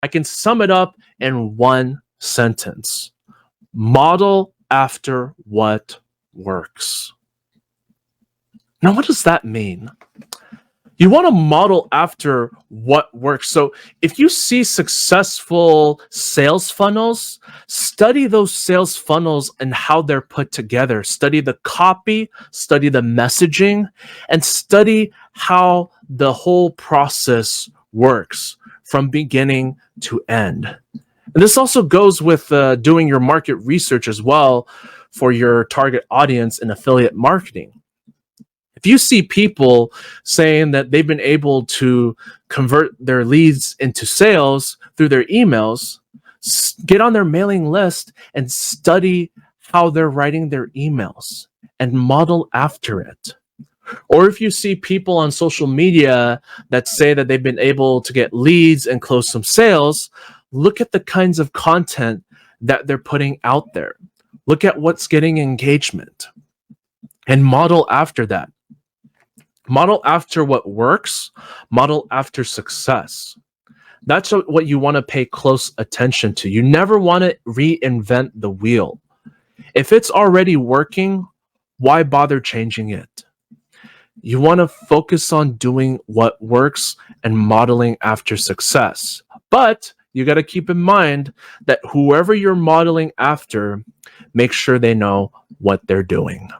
I can sum it up in one sentence: model after what works. Now, what does that mean? You want to model after what works. So if you see successful sales funnels, study those sales funnels and how they're put together. Study the copy, study the messaging, and study how the whole process works from beginning to end. And this also goes with doing your market research as well for your target audience in affiliate marketing. If you see people saying that they've been able to convert their leads into sales through their emails, get on their mailing list and study how they're writing their emails and model after it. Or if you see people on social media that say that they've been able to get leads and close some sales, look at the kinds of content that they're putting out there. Look at what's getting engagement and model after that. Model after what works, model after success. That's what you want to pay close attention to. You never want to reinvent the wheel. If it's already working, why bother changing it? You want to focus on doing what works and modeling after success. But you got to keep in mind that whoever you're modeling after, make sure they know what they're doing.